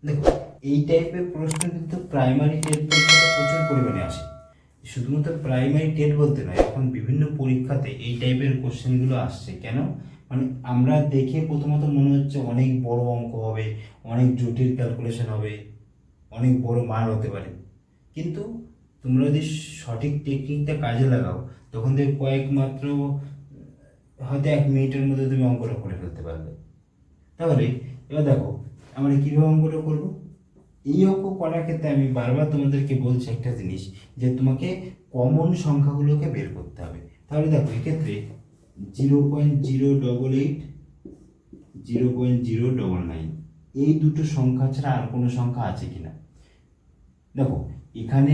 দেখো, এই টাইপের প্রশ্ন কিন্তু প্রাইমারি টেট পরীক্ষাতে প্রচুর পরিমাণে আসে। শুধুমাত্র প্রাইমারি টেট বলতে নয়, এখন বিভিন্ন পরীক্ষাতে এই টাইপের কোশ্চেনগুলো আসছে। কেন? মানে আমরা দেখে প্রথমত মনে হচ্ছে অনেক বড় অঙ্ক হবে, অনেক জটিল ক্যালকুলেশন হবে, অনেক বড় মান হতে পারে, কিন্তু তোমরা যদি সঠিক টেকনিকটা কাজে লাগাও তখন দেখবে কয়েক মাত্র হয়তো 1 মিনিটের মধ্যে তুমি অঙ্কটা করে ফেলতে পারবে। তাহলে এবার দেখো আমরা কীভাবে অঙ্কটা করব। এই অঙ্ক করার ক্ষেত্রে আমি বারবার তোমাদেরকে বলছি একটা জিনিস, যে তোমাকে কমন সংখ্যাগুলোকে বের করতে হবে। তাহলে দেখো এক্ষেত্রে 0.088, 0.099 এই দুটো সংখ্যা ছাড়া আর কোনো সংখ্যা আছে কিনা। দেখো এখানে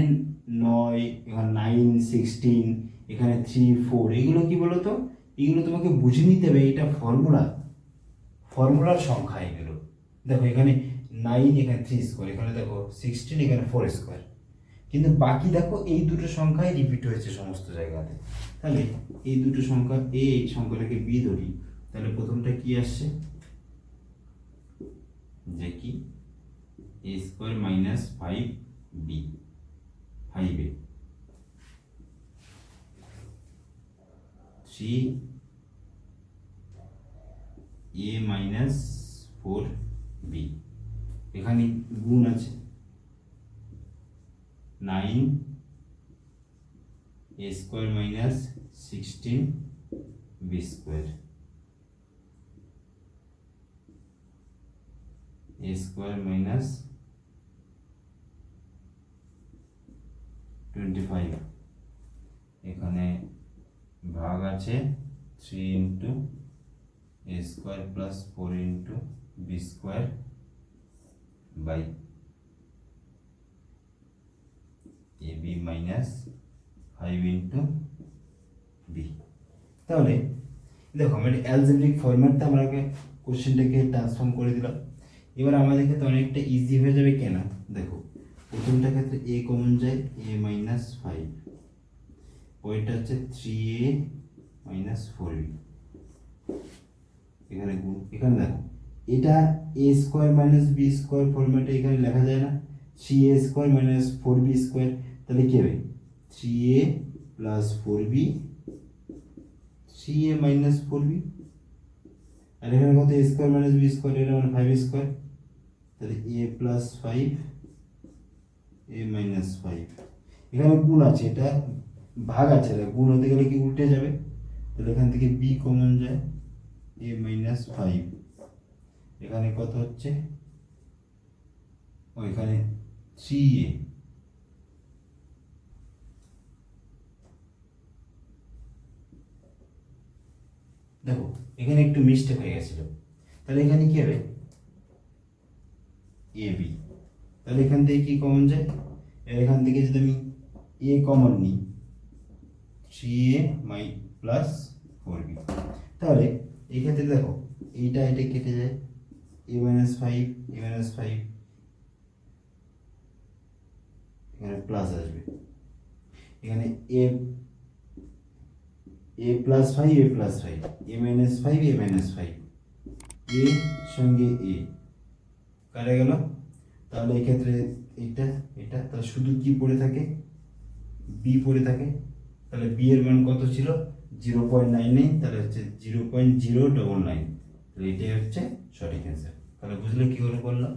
9, এখানে 9, 16, এখানে 3, 4, এগুলো কি বলো তো, এগুলো তোমাকে বুঝে নিতে হবে, এটা ফর্মুলার সংখ্যা এগুলো। দেখো এখানে 9, এখানে 3 স্কোয়ার, এখানে দেখো 16, এখানে 4 স্কোয়ার, কিন্তু বাকি দেখো এই দুটো সংখ্যাই রিপিট হয়েছে সমস্ত জায়গাতে। তাহলে এই দুটো সংখ্যা, এই সংখ্যাটাকে বি ধরি, তাহলে প্রথমটা কি আসছে, যে কি এ square minus 5b, 5a, 3a minus 4b, এখানে গুণ আছে 9 a square minus 16b square, a square minus 25, এখানে ভাগ আছে 3 into a square plus 4 into b square by ab minus 5 into b। তাহলে দেখো আমরা অ্যালজেব্রিক ফরম্যাটটা আমরা কোশ্চেনটাকে ট্রান্সফর্ম করে দিলাম। এবার আমাদের ক্ষেত্রে অনেকটা ইজি হয়ে যাবে। কেন? দেখো প্রথমটা ক্ষেত্রে a কমন যায়, a মাইনাস 5, ওইটা হচ্ছে 3a মাইনাস 4b, এখানে গুণ, এখানে দেখো এটা a square minus b square ফরম্যাটে এখানে লেখা যায় না, 3a square minus 4b square, তাহলে কি হবে 3a plus 4b, 3a minus 4b, আর এখানে কত a square minus b square, এটা মানে 5 স্কোয়ার, তাহলে a প্লাস 5, a মাইনাস 5, এখানে গুণ আছে, এটা ভাগ আছে, গুণ হতে গেলে কি উল্টে যাবে, তাহলে এখান থেকে b কমন যায়, a মাইনাস 5, এখানে কত হচ্ছে, ও এখানে 3a, দেখো এখানে একটু মিস্টেক হয়ে গেছিল, তাহলে এখানে কি হবে ab, তাহলে এখান থেকে কি কমন যায়, এখান থেকে যদি আমি a কমন নিই 3a মাই প্লাস 4b, তাহলে এই ক্ষেত্রে দেখো এইটা এটা কেটে যায়, a মাইনাস 5, a মাইনাস 5, এখানে প্লাস আসবে, এখানে a plus 5, a plus 5, a minus 5, a minus 5, a সঙ্গে a কাটা গেল। তাহলে এই ক্ষেত্রে এটা এটা তাহলে শুধু কি পড়ে থাকে, b পড়ে থাকে, তাহলে b এর মান কত ছিল 0.99, তাহলে হচ্ছে 0.099, তাহলে এটাই হচ্ছে সঠিক অ্যান্সার। তাহলে বুঝলে কি করে করলাম।